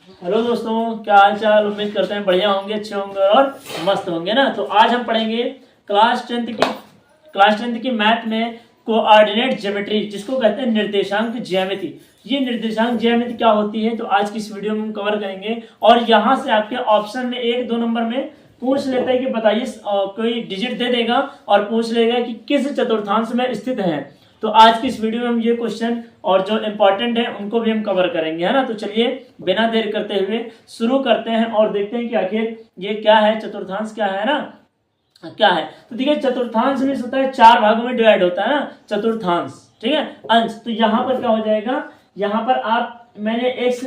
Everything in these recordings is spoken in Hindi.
हेलो दोस्तों, क्या हाल चाल। उम्मीद करते हैं बढ़िया होंगे, अच्छे होंगे और मस्त होंगे ना। तो आज हम पढ़ेंगे क्लास टेंथ की मैथ में कोऑर्डिनेट ज्योमेट्री, जिसको कहते हैं निर्देशांक ज्यामिति। ये निर्देशांक ज्यामिति क्या होती है, तो आज की इस वीडियो में हम कवर करेंगे। और यहाँ से आपके ऑप्शन में 1-2 नंबर में पूछ लेता है कि बताइए, कोई डिजिट दे देगा और पूछ लेगा कि किस चतुर्थांश में स्थित है। तो आज की इस वीडियो में हम ये क्वेश्चन और जो इम्पोर्टेंट है उनको भी हम कवर करेंगे, है ना। तो चलिए बिना देर करते हुए शुरू करते हैं और देखते हैं कि आखिर ये क्या है, चतुर्थांश क्या है ना, क्या है। तो देखिए, चतुर्थांश में होता है 4 भागों में डिवाइड होता है ना चतुर्थांश, ठीक है, अंश। तो यहाँ पर क्या हो जाएगा, यहाँ पर आप मैंने एक्स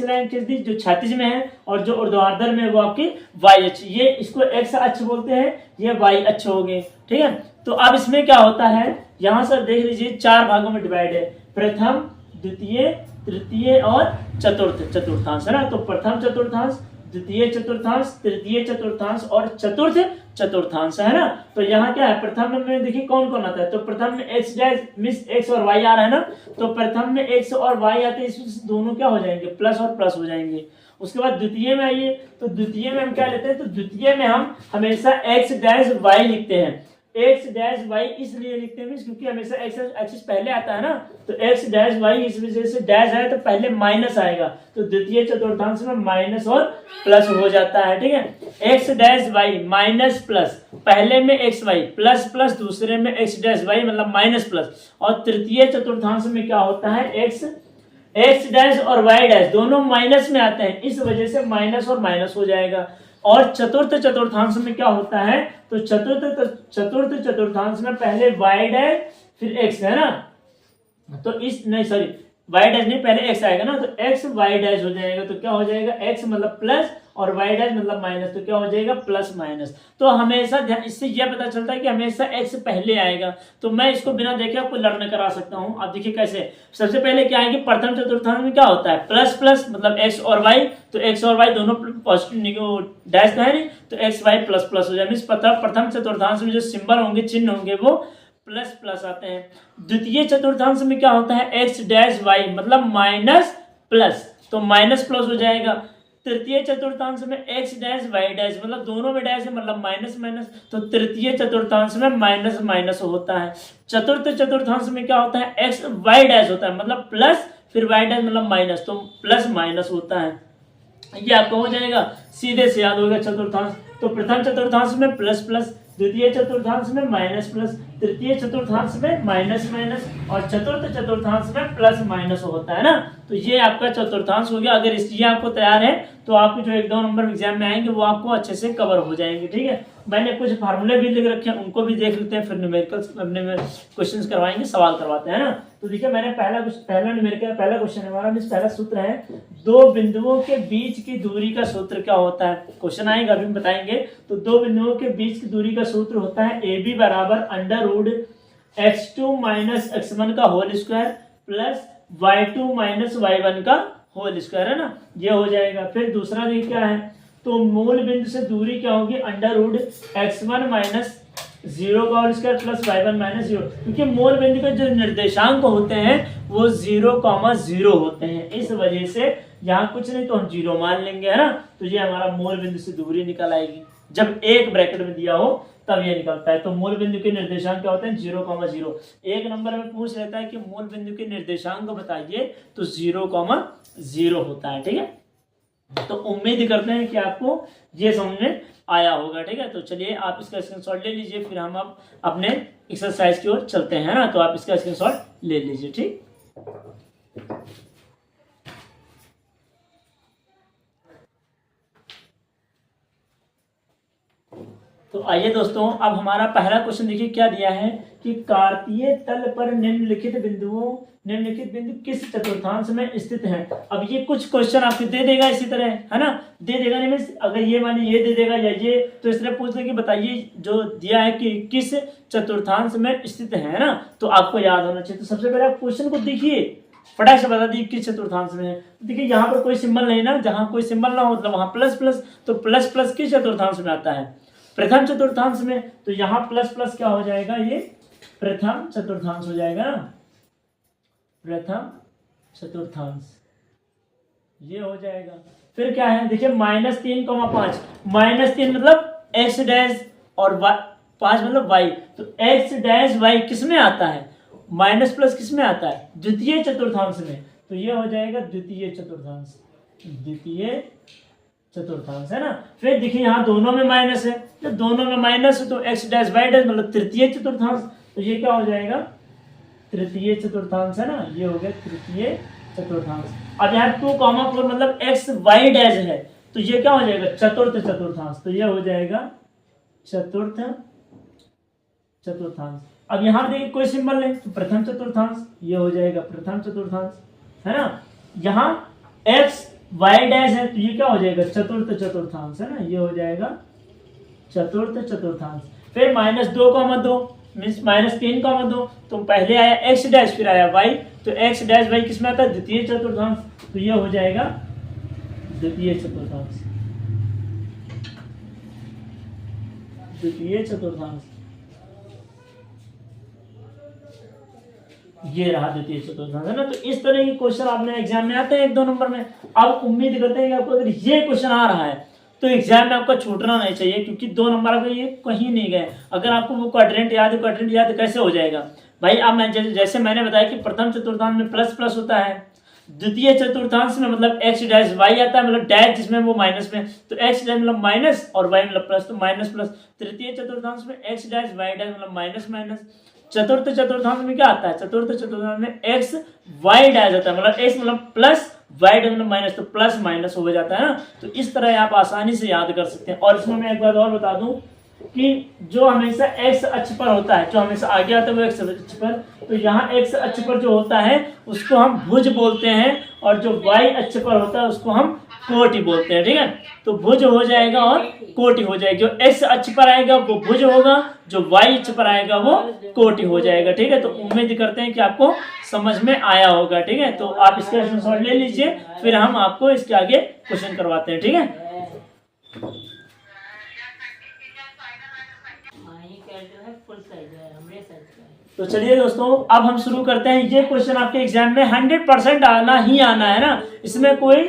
लाइन खींच दी जो क्षैतिज में है, और जो ऊर्ध्वाधर में वो आपकी वाई अक्ष, ये इसको एक्स अक्ष बोलते हैं, ये वाई अक्ष हो गए, ठीक है। तो अब इसमें क्या होता है, यहाँ से देख लीजिए 4 भागों में डिवाइड है, प्रथम, द्वितीय, तृतीय और चतुर्थांश, है ना। तो प्रथम चतुर्थांश, द्वितीय चतुर्थांश, तृतीय चतुर्थांश और चतुर्थ चतुर्थांश, है ना। तो यहाँ क्या है, प्रथम में देखिए कौन कौन आता है। तो प्रथम में एक्स डैश मिस एक्स और वाई आ रहा है ना। तो प्रथम में एक्स और वाई आते हैं, इसमें दोनों क्या हो जाएंगे, प्लस और प्लस हो जाएंगे। उसके बाद द्वितीय में आइए, तो द्वितीय में हम क्या लेते हैं, तो द्वितीय में हम हमेशा एक्स डैश वाई लिखते हैं। एक्स डैश वाई इसलिए लिखते हैं क्योंकि हमेशा एक्स एक्सिस पहले आता है ना। तो एक्स डैश वाई इस वजह से डैश है तो पहले माइनस आएगा, तो द्वितीय चतुर्थांश में माइनस और प्लस हो जाता है, ठीक है। X dash Y minus plus, पहले में एक्स वाई प्लस प्लस, दूसरे में एक्स डैश वाई मतलब माइनस प्लस। और तृतीय चतुर्थांश में क्या होता है, एक्स डैश और वाई डैश दोनों माइनस में आते हैं, इस वजह से माइनस और माइनस हो जाएगा। और चतुर्थ चतुर्थांश में क्या होता है, तो चतुर्थ चतुर्थांश में पहले वाई डैश फिर एक्स, है ना। तो इस नहीं सॉरी वाई डैश नहीं, पहले एक्स आएगा ना, तो एक्स वाई डैश हो जाएगा। तो क्या हो जाएगा, एक्स मतलब प्लस और वाई डैश मतलब माइनस, तो क्या हो जाएगा, प्लस माइनस। तो हमेशा इससे यह पता चलता है कि हमेशा एक्स पहले आएगा। तो मैं इसको बिना देखे आपको लर्न करा सकता हूं। आप देखिए कैसे, सबसे पहले क्या है कि प्रथम चतुर्थांश में क्या होता है, प्लस प्लस मतलब एक्स और वाई, तो एक्स और वाई दोनों पॉजिटिव डैश तो है नहीं, तो एक्स वाई प्लस प्लस हो जाएगा। प्रथम चतुर्थांश में जो सिंबल होंगे, चिन्ह होंगे, वो प्लस प्लस आते हैं। द्वितीय चतुर्थांश में क्या होता है, एक्स डैश वाई मतलब माइनस प्लस, तो माइनस प्लस हो जाएगा। तृतीय चतुर्थांश में एक्स डैश वाई डैश मतलब दोनों में डैश है मतलब माइनस माइनस, तो तृतीय चतुर्थांश में माइनस माइनस होता है। चतुर्थ चतुर्थांश में क्या होता है, एक्स वाई डैश होता है मतलब प्लस, फिर वाई डैश मतलब माइनस, तो प्लस माइनस होता है। ये आपको हो जाएगा, सीधे से याद होगा चतुर्थांश। तो प्रथम चतुर्थांश में प्लस प्लस, द्वितीय चतुर्थांश में माइनस प्लस, तृतीय चतुर्थांश में माइनस माइनस और चतुर्थ चतुर्थांश में प्लस माइनस होता है ना। तो ये आपका चतुर्थांश हो गया। अगर इसलिए आपको तैयार है तो आपको जो 1-2 नंबर एग्जाम में आएंगे वो आपको अच्छे से कवर हो जाएंगे, ठीक है। मैंने कुछ फार्मूले भी लिख रखे हैं, उनको भी देख लेते हैं, फिर न्यूमेरिकल्स अपने में क्वेश्चंस करवाएंगे, सवाल करवाते हैं ना। तो देखिए, मैंने पहला न्यूमेरिकल पहला क्वेश्चन है हमारा, पहला सूत्र है, दो बिंदुओं के बीच की दूरी का सूत्र क्या होता है। क्वेश्चन आएगा अभी हम बताएंगे। तो दो बिंदुओं के बीच की दूरी का सूत्र होता है ए बी बराबर under root x2 minus x1 का whole square plus y2 minus y1 का होल स्क्वायर, है ना। ये हो जाएगा। फिर दूसरा देखिए क्या है, तो मूल बिंदु से दूरी क्या होगी, अंडर रूट x1 माइनस 0 का whole square plus y1 minus 0, क्योंकि मूल बिंदु के जो निर्देशांक होते हैं वो 0,0 होते हैं, इस वजह से यहाँ कुछ नहीं तो हम 0 मान लेंगे, है ना। तो ये हमारा मूल बिंदु से दूरी निकल आएगी, जब एक ब्रैकेट में दिया हो तब ये निकलता है। तो मूल बिंदु के निर्देशांक क्या होते हैं, 0,0। एक नंबर में पूछ लेता है कि मूल बिंदु के निर्देशांक बताइए, तो 0,0 होता है, ठीक है। तो उम्मीद करते हैं कि आपको ये समझ में आया होगा, ठीक है। तो चलिए आप इसका स्क्रीनशॉट ले लीजिए, फिर हम अब अपने एक्सरसाइज की ओर चलते हैं ना। तो आप इसका स्क्रीनशॉट ले लीजिए, ठीक। तो आइए दोस्तों, अब हमारा पहला क्वेश्चन देखिए क्या दिया है कि कार्तीय तल पर निम्नलिखित बिंदु किस चतुर्थांश में स्थित हैं। अब ये कुछ क्वेश्चन आपको दे देगा इसी तरह, है ना, दे देगा नहीं, अगर ये माने ये दे देगा या ये, तो इस तरह पूछ ले कि बताइए जो दिया है कि किस चतुर्थांश में स्थित है ना, तो आपको याद होना चाहिए। तो सबसे पहले आप क्वेश्चन को देखिए, फटाक से बता दी किस चतुर्थांश में है। देखिए यहाँ पर कोई सिंबल नहीं ना, जहां कोई सिंबल ना हो मतलब वहां प्लस प्लस, तो प्लस प्लस किस चतुर्थांश में आता है, प्रथम चतुर्थांश में। तो यहाँ प्लस प्लस क्या हो जाएगा, ये प्रथम चतुर्थांश हो जाएगा ना, प्रथम चतुर्थांश। ये हो जाएगा। फिर क्या है देखिए -3,5, -3 मतलब एक्स डैश और 5 मतलब वाई, तो एक्स डैश वाई किस में आता है, माइनस प्लस किस में आता है, द्वितीय चतुर्थांश में, तो ये हो जाएगा द्वितीय चतुर्थांश, द्वितीय चतुर्थांश है ना। फिर देखिए यहाँ दोनों में माइनस है, जब दोनों में माइनस है तो एक्स डैश वाई डैश मतलब तृतीय चतुर्थांश, तो ये क्या हो जाएगा, तृतीय चतुर्थांश है ना, ये हो गया तृतीय चतुर्थांश। अब यहाँ 2,4 मतलब एक्स वाई डैश है, तो ये क्या हो जाएगा, चतुर्थ चतुर्थांश, तो ये हो जाएगा चतुर्थ चतुर्थांश। अब यहाँ देखिए कोई सिंबल नहीं, तो प्रथम चतुर्थांश, ये हो जाएगा प्रथम चतुर्थांश है ना। यहाँ एक्स वाई डैश है, तो ये क्या हो जाएगा, चतुर्थ चतुर्थांश है ना, ये हो जाएगा चतुर्थ चतुर्थांश। फिर -2,2 मीन्स -3,2, तो पहले आया एक्स डैश फिर आया वाई, तो एक्स डैश वाई किसमें आता है, द्वितीय चतुर्थांश, तो ये हो जाएगा द्वितीय चतुर्थांश, द्वितीय चतुर्थांश, ये रहा द्वितीय चतुर्थांश है ना। तो इस तरह के क्वेश्चन आपने एग्जाम में आते हैं 1-2 नंबर में। अब उम्मीद करते हैं कि आपको अगर ये क्वेश्चन आ रहा है तो एग्जाम में आपका छूटना नहीं चाहिए, क्योंकि 2 नंबर आपके ये कहीं नहीं गए। अगर आपको वो क्वाड्रेंट याद है, क्वाड्रेंट याद कैसे हो जाएगा भाई, अब मैं जैसे मैंने बताया कि प्रथम चतुर्थांश में प्लस प्लस होता है, द्वितीय चतुर्थांश में मतलब एक्स डैश वाई आता है, मतलब डैश जिसमें वो माइनस में, तो एक्स डैश मतलब माइनस और वाई मतलब प्लस, तो माइनस प्लस। तृतीय चतुर्थांश में एक्स डैश वाई डैश मतलब माइनस माइनस। चतुर्थ चतुर्थांश में क्या आता है, चतुर्थ चतुर्थांश में एक्स वाई डैश आता है, मतलब एक्स मतलब प्लस वाई डैश मतलब माइनस, तो प्लस माइनस हो जाता है ना। तो इस तरह आप आसानी से याद कर सकते हैं। और इसमें मैं एक बात और बता दूं कि जो हमेशा एक्स अक्ष पर होता है, जो हमेशा आगे आता है वो एक्स अक्ष पर, तो यहाँ एक्स अक्ष पर जो होता है उसको हम भुज बोलते हैं, और जो वाई अक्ष पर होता है उसको हम कोटि बोलते हैं, ठीक है। तो भुज हो जाएगा और कोटि हो जाएगी, जो एक्स अक्ष पर आएगा वो भुज होगा, जो वाई अक्ष पर आएगा वो कोटि हो जाएगा, ठीक है। तो उम्मीद करते हैं कि आपको समझ में आया होगा, ठीक है। तो आप इसका स्क्रीनशॉट ले लीजिए, फिर हम आपको इसके आगे क्वेश्चन करवाते हैं, ठीक है। तो चलिए दोस्तों, अब हम शुरू करते हैं। ये क्वेश्चन आपके एग्जाम में 100% आना ही आना है ना, इसमें कोई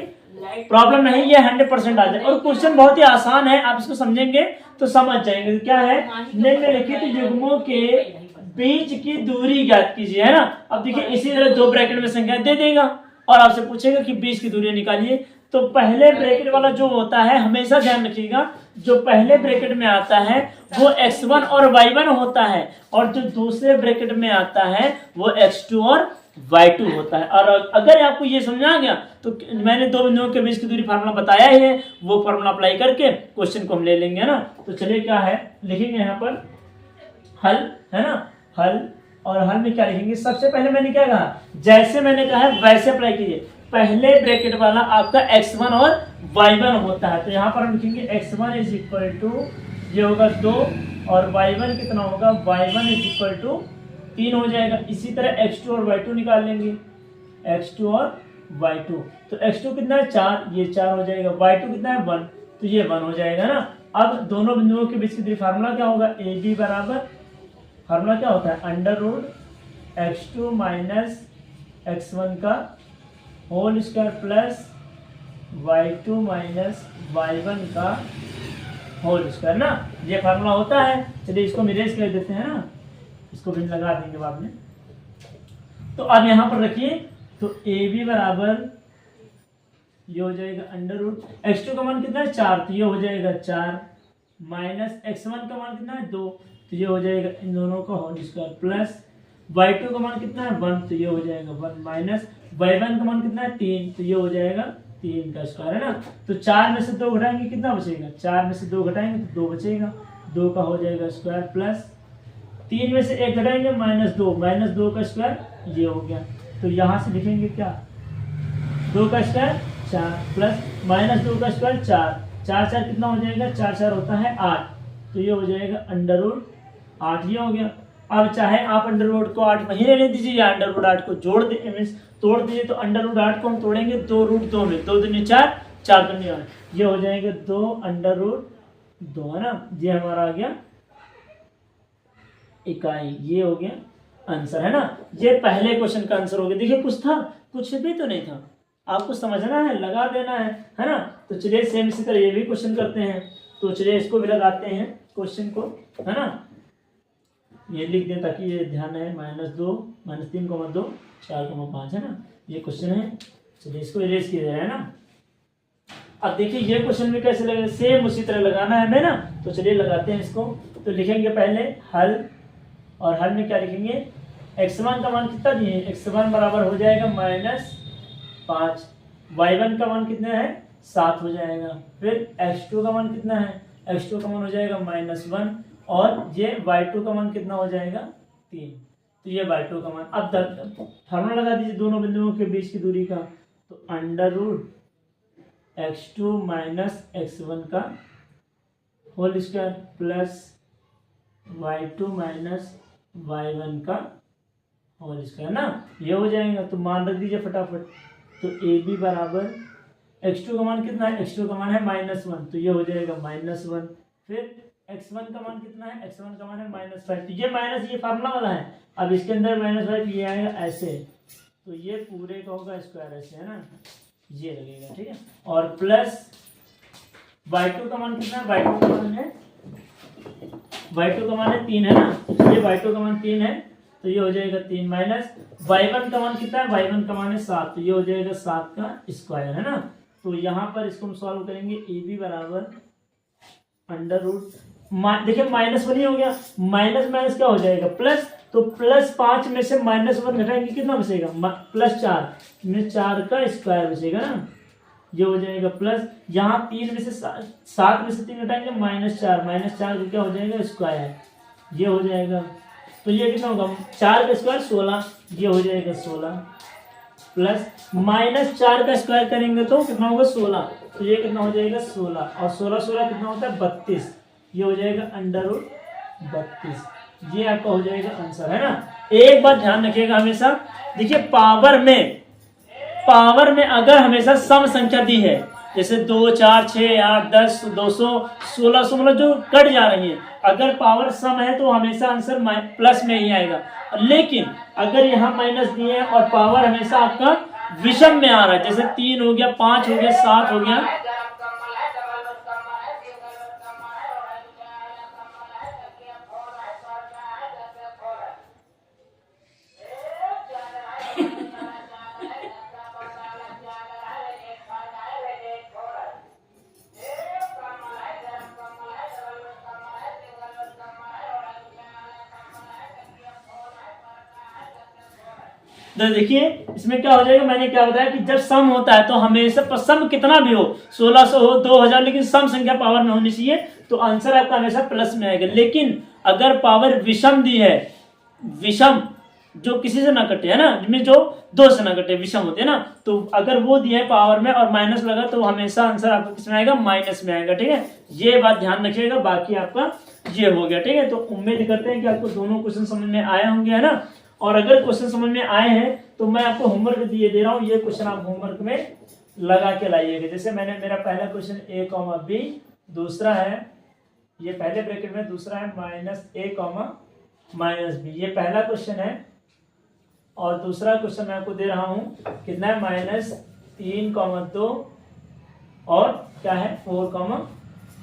प्रॉब्लम नहीं, ये 100% आ जाए। और क्वेश्चन बहुत ही आसान है, आप इसको समझेंगे तो समझ जाएंगे। क्या है, निम्नलिखित युग्मों के बीच की दूरी ज्ञात कीजिए, है ना। अब देखिए इसी तरह 2 ब्रैकेट में संख्या दे देगा और आपसे पूछेगा कि बीच की दूरी निकालिए। तो पहले ब्रैकेट वाला जो होता है, हमेशा ध्यान रखिएगा, जो पहले ब्रैकेट में आता है वो x1 और y1 होता है, और जो दूसरे ब्रैकेट में आता है वो x2 और y2 होता है। और अगर आपको ये समझ आ गया तो मैंने 2 बिंदुओं के बीच की दूरी फार्मूला बताया ही है, वो फार्मूला अप्लाई करके क्वेश्चन को हम ले लेंगे, है ना। तो चलिए क्या है, लिखेंगे यहाँ पर हल, है ना, हल। और हल में क्या लिखेंगे, सबसे पहले मैंने क्या कहा, जैसे मैंने कहा है वैसे अप्लाई कीजिए। पहले ब्रैकेट वाला आपका x1 और y1 होता है, तो यहाँ पर हम लिखेंगे x1 इज इक्वल टू, ये होगा 2, और y1 कितना होगा, y1 इज इक्वल टू 3 हो जाएगा। इसी तरह x2 और y2 निकाल लेंगे, x2 और y2, तो x2 कितना है 4, ये 4 हो जाएगा, y2 कितना है 1, तो ये 1 हो जाएगा ना। अब दोनों बिंदुओं के बीच की दूरी फार्मूला क्या होगा, AB बराबर, फार्मूला क्या होता है, under root x2 minus x1 का whole square plus y2 minus y1 का होल स्क्वायर ना, ये फार्मूला होता है। चलिए इसको इरेज कर देते हैं ना, इसको भी लगा देंगे बाद में। तो अब यहाँ पर रखिए, तो AB बराबर ये हो जाएगा अंडर रूट, x2 का मान कितना है 4, तो ये हो जाएगा 4, माइनस x1 का मान कितना है 2, तो ये हो जाएगा इन दोनों का होल स्क्वायर, प्लस y2 का मान कितना है 1, तो ये हो जाएगा 1, माइनस y1 का मान कितना है 3, तो ये हो जाएगा 3 का स्क्वायर, है ना। तो 4 में से 2 घटाएंगे कितना बचेगा, 4 में से 2 घटाएंगे तो 2 बचेगा, 2 का हो जाएगा स्क्वायर, प्लस 3 में से 1 घटाएंगे -2, -2 का स्क्वायर, ये हो गया। तो यहाँ से लिखेंगे क्या, 2 का स्क्वायर 4, प्लस -2 का स्क्वायर 4, 4 4 कितना हो जाएगा, 4 4 होता है 8, तो ये हो जाएगा अंडर रूट 8, ये हो गया। अब चाहे आप अंडर रूट को 8 वहीं रहने दीजिए, या अंडर रूट 8 को जोड़ दे मीन्स तोड़ दीजिए। तो अंडर रूट 8 को हम तोड़ेंगे 2 रूट 2 में, 2 दूनी 4, 4 दूनी 8, ये हो जाएगा 2 अंडर रूट 2, है ना। ये हमारा आ गया इकाई, ये हो गया आंसर, है ना। ये पहले क्वेश्चन का आंसर हो गया। देखिए कुछ था, कुछ भी तो नहीं था, आपको समझना है, लगा देना है ना। तो चलिए सेम इसी तरह ये भी क्वेश्चन करते हैं। तो चलिए इसको भी लगाते हैं क्वेश्चन को, है ना। ये लिख दें ताकि ये ध्यान है, -2 -3, 2 4, 5 है ना, ये क्वेश्चन है। चलिए इसको इरेज किया जाए, है ना। अब देखिए ये क्वेश्चन में कैसे लगेगा, सेम उसी तरह लगाना है हमें ना। तो चलिए लगाते हैं इसको। तो लिखेंगे पहले हल, और हल में क्या लिखेंगे, x1 का मान कितना दिए, x1 बराबर हो जाएगा -5, y1 का मान कितना है 7 हो जाएगा। फिर x2 का मान कितना है, x2 का मान हो जाएगा -1, और ये y2 का मान कितना हो जाएगा 3। तो ये y2 का मान, अब फार्मूला लगा दीजिए दोनों बिंदुओं के बीच की दूरी का। तो √x2 - x1 का whole square plus y2 - y1 का होल स्क्वायर ना, ये हो जाएगा। तो मान रख दीजिए फटाफट। तो AB बराबर x2 का मान कितना है, x2 का मान है -1, तो ये हो जाएगा -1। फिर x1 का मान कितना है, x1 का मान है -5, तो ये माइनस, ये फार्मूला वाला है। अब इसके अंदर -5 ये आएगा ऐसे, तो ये पूरे का होगा स्क्वायर ऐसे, है ना, ये लगेगा, ठीक है। और प्लस y2 का मान कितना है, y2 का मान है 3, है ना। ये y2 का मान 3 है, तो ये हो जाएगा 3 माइनस y1 का मान कितना है, y1 का मान है 7, तो ये हो जाएगा 7 का स्क्वायर, है ना। तो यहाँ पर इसको हम सॉल्व करेंगे। AB बराबर √, देखिए -1 ही हो गया, माइनस क्या हो जाएगा प्लस, तो +5 में से -1 घटाएंगे कितना बचेगा, +4 में 4 का स्क्वायर बचेगा ना, ये हो जाएगा प्लस, यहाँ 3 में से 7 में से 3 घटाएंगे -4 का क्या हो जाएगा स्क्वायर, ये हो जाएगा। तो ये कितना होगा, 4 का स्क्वायर 16, ये हो जाएगा 16, प्लस -4 का स्क्वायर करेंगे तो कितना होगा 16, तो ये कितना हो जाएगा 16, और 16 कितना होता है 32, ये हो जाएगा √32, ये आपका हो जाएगा आंसर, है ना। एक बात ध्यान रखिएगा हमेशा, देखिए पावर में अगर हमेशा सम संख्या दी है, जैसे 2, 4, 6, 8, 10, 200, 1600 मतलब जो कट जा रही है, अगर पावर सम है तो हमेशा आंसर प्लस में ही आएगा। लेकिन अगर यहाँ माइनस दिए है और पावर हमेशा आपका विषम में आ रहा है, जैसे 3 हो गया, 5 हो गया, 7 हो गया, तो देखिए इसमें क्या हो जाएगा, मैंने क्या बताया कि जब सम होता है तो हमेशा सम कितना भी हो, 1600 हो, 2000, लेकिन सम संख्या पावर में होनी चाहिए, तो आंसर आपका हमेशा प्लस में आएगा। लेकिन अगर पावर विषम दी है, विषम जो किसी से ना कटे, है ना, जिसमें जो 2 से ना कटे, विषम होते हैं ना, तो अगर वो दिया है पावर में और माइनस लगा तो हमेशा आंसर आपका किसमें आएगा, माइनस में आएगा, ठीक है। ये बात ध्यान रखिएगा, बाकी आपका ये हो गया, ठीक है। तो उम्मीद करते हैं कि आपको दोनों क्वेश्चन समझ में आए होंगे, है ना। और अगर क्वेश्चन समझ में आए हैं तो मैं आपको होमवर्क दे रहा हूँ, ये क्वेश्चन आप होमवर्क में लगा के लाइएगा। जैसे मैंने मेरा पहला क्वेश्चन a, b, दूसरा है ये पहले ब्रैकेट में, दूसरा है -a, -b, ये पहला क्वेश्चन है। और दूसरा क्वेश्चन मैं आपको दे रहा हूँ, कितना है, -3, 2 और क्या है 4,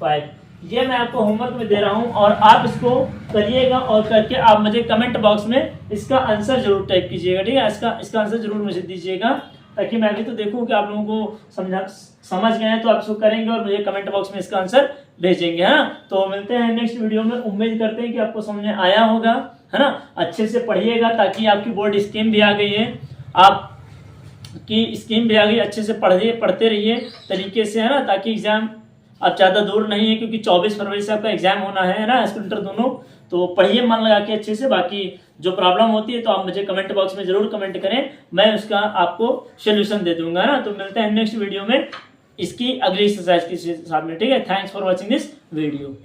5। ये मैं आपको होमवर्क में दे रहा हूं और आप इसको करिएगा, और करके आप मुझे कमेंट बॉक्स में इसका आंसर जरूर टाइप कीजिएगा, ठीक है। इसका आंसर जरूर मुझे दीजिएगा, ताकि मैं भी तो देखूं कि आप लोगों को समझ गए हैं, तो आप इसको करेंगे और मुझे कमेंट बॉक्स में इसका आंसर भेजेंगे, है ना। तो मिलते हैं नेक्स्ट वीडियो में। उम्मीद करते हैं कि आपको समझ में आया होगा, है ना। अच्छे से पढ़िएगा ताकि आपकी बोर्ड स्कीम भी आ गई है, आप की स्कीम भी आ गई, अच्छे से पढ़ते रहिए तरीके से, है ना, ताकि एग्जाम अब ज़्यादा दूर नहीं है, क्योंकि 24 फरवरी से आपका एग्जाम होना है ना, स्कूल इंटर दोनों। तो पढ़िए मन लगा के अच्छे से, बाकी जो प्रॉब्लम होती है तो आप मुझे कमेंट बॉक्स में जरूर कमेंट करें, मैं उसका आपको सोल्यूशन दे दूंगा ना। तो मिलते हैं नेक्स्ट वीडियो में इसकी अगली एक्सरसाइज के साथ में, ठीक है। Thanks for watching this video.